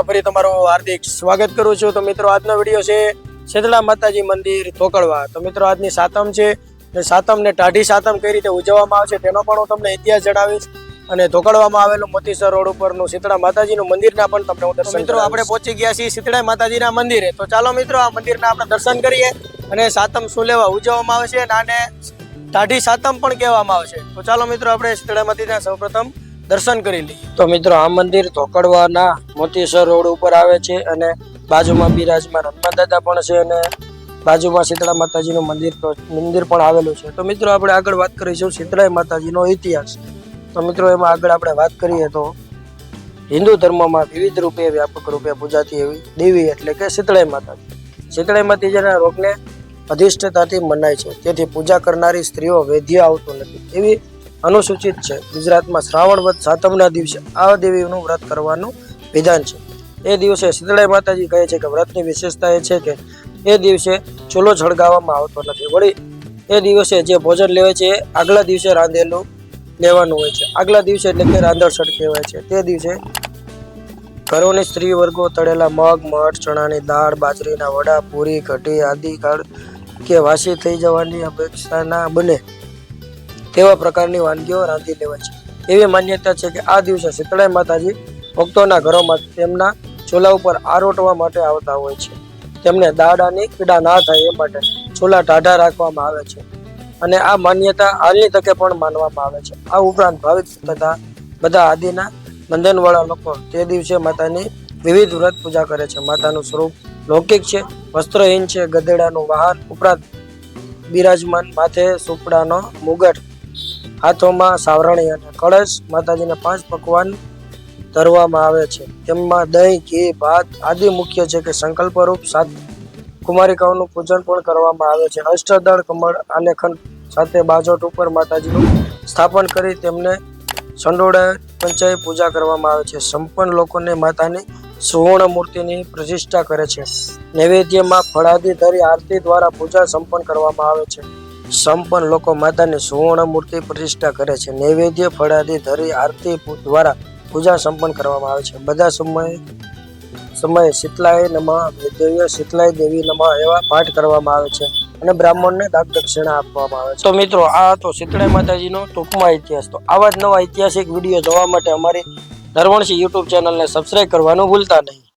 વિડીયોમાં ફરી તમારું હાર્દિક સ્વાગત કરું છું। તો મિત્રો આજનો વિડીયો છે શીતળા માતાજી મંદિર ધોકડવા। તો મિત્રો આજની સાતમ છે ને સાતમ ને ટાઢી સાતમ કઈ રીતે ઉજવવામાં આવે છે તેનો પણ હું તમને ઇતિહાસ જણાવીશ અને ધોકડવામાં આવેલું મોતીસર રોડ ઉપરનું શીતળા માતાજીનું મંદિરના પણ તમને હું દર્શન મિત્રો આપણે પહોંચી ગયા છીએ શીતળા માતાજીના મંદિરે। તો ચાલો મિત્રો આ મંદિરના આપણે દર્શન કરીએ અને સાતમ શું લેવા ઉજવવામાં આવે છે અને આને ટાઢી સાતમ પણ કહેવામાં આવે છે। તો ચાલો મિત્રો આપણે શીતળા માતાજીના સૌપ્રથમ દર્શન કરી લઈએ। તો મિત્રો આ મંદિર ધોકડવાના મોતીસર રોડ ઉપર આવે છે અને બાજુમાં બિરાજમાન હનુમાન દાદા પણ છે અને બાજુમાં શીતળા માતાજીનું મંદિર પણ આવેલું છે। તો મિત્રો આપણે આગળ વાત કરીશું શીતળા માતાજીનો ઇતિહાસ। તો મિત્રો એમાં આગળ આપણે વાત કરીએ તો હિન્દુ ધર્મમાં વિવિધ રૂપે વ્યાપક રૂપે પૂજાતી એવી દેવી એટલે કે શીતળા માતાજી। શીતળા માતાજીના રોગને અધિષ્ઠતાથી મનાય છે, તેથી પૂજા કરનારી સ્ત્રીઓ વૈદ્ય આવતું નથી એવી અનુસૂચિત છે। ગુજરાતમાં શ્રાવણ વદ સાતમના દિવસે આ દેવીનું વ્રત કરવાનું વિધાન છે। એ દિવસે શીતળા માતાજી કહે છે કે વ્રતની વિશેષતા એ છે કે એ દિવસે ચૂલો સળગાવવામાં આવતો નથી, વળી એ દિવસે જે ભોજન લેવાય છે એ આગલા દિવસે રાંધેલું લેવાનું હોય છે। આગલા દિવસે એટલે કે રાંધણસઠ કહેવાય છે। તે દિવસે ઘરોની સ્ત્રી વર્ગો તળેલા મગ, મઠ, ચણાની દાળ, બાજરીના વડા, પૂરી, કઢી આદિ કે વાસી થઈ જવાની અપેક્ષા ના બને તેવા પ્રકારની વાનગીઓ રાંધી લેવાય છે। એવી માન્યતા છે કે આ દિવસે શીતળા માતાજી ભક્તોના ઘરોમાં તેમના ચૂલા ઉપર આરોટવા માટે આવતા હોય છે। તેમને દાડાની પીડા ના થાય એ માટે ચૂલા ટાઢા રાખવામાં આવે છે અને આ માન્યતા હાલની તકે પણ માનવામાં આવે છે। આ ઉપરાંત ભાવિક તથા બધા આદિના બંધનવાળા લોકો તે દિવસે માતાની વિવિધ વ્રત પૂજા કરે છે। માતાનું સ્વરૂપ લૌકિક છે, વસ્ત્રહીન છે, ગધેડાનું વાહન ઉપરાંત બિરાજમાન, માથે સુપડાનો મુગટ, હાથોમાં સાવરણી અને કળશ। માતાજીને 5 પકવાન ધરવામાં આવે છે, તેમાં દહીં, ઘી, ભાત આદિ મુખ્ય છે કે સંકલ્પ રૂપ 7 કુમારિકાઓનું પૂજન પણ કરવામાં આવે છે। અષ્ટદળ કમળ આલેખન સાથે બાજોટ ઉપર માતાજીનું સ્થાપન કરી તેમને સંડોળા પંચાયત પૂજા કરવામાં આવે છે। સંપન્ન લોકોને માતાની સુવર્ણ મૂર્તિની પ્રતિષ્ઠા કરે છે। નૈવેદ્યમાં ફળાદી ધરી આરતી દ્વારા પૂજા સંપન્ન કરવામાં આવે છે। સંપન્ન લોકો માતાની સુવર્ણ મૂર્તિ પ્રતિષ્ઠા કરે છે। નૈવેદ્ય ફળાદી ધરી આરતી દ્વારા પૂજા સંપન્ન કરવામાં આવે છે। બધા સમયે શીતલાય નમઃ, વૈદ્ય શીતલાય દેવી નમઃ એવા પાઠ કરવામાં આવે છે અને બ્રાહ્મણને દાન દક્ષિણા આપવામાં આવે છે। તો મિત્રો આ તો શીતળા માતાજીનો ટૂંકમાં ઇતિહાસ। તો આવા જ નવા ઐતિહાસિક વિડીયો જોવા માટે અમારી નરવણસિંહ યુટ્યુબ ચેનલને સબસ્ક્રાઇબ કરવાનું ભૂલતા નહીં।